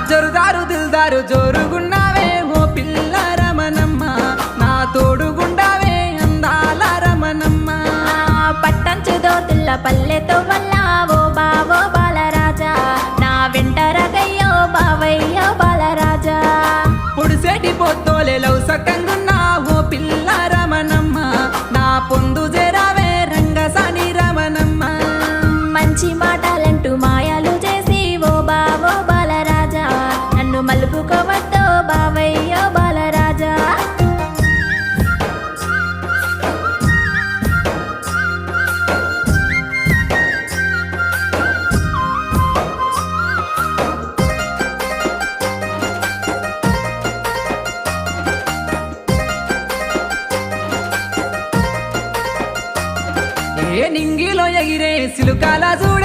జరుదారు దిల్దారు జోరుగున్నావే ఓ పిల్ల రమణమ్మ, నా తోడుగుండావే అందాల రమణమ్మ. పట్టంచు దోతుల్ల పల్లెతో వల్ల ఓ బావో బాలరాజా, నా వెంట రగయ్యో బావయ్యో బాలరాజా. పొడిసేటి పొత్తోలే లవ్ సక్కంగున్నా ఓ పిల్ల రమణమ్మ, నా పొందు జరావే రంగసాని రమణమ్మ. మంచి మాటలంటూ మాయాలు చేసి ఓ బావో బాలరాజా, నన్ను మలుపుకోవద్దో బావయ్యో బాలరాజా. ఏ నింగిలో ఎగిరే సిలుకాల చూడ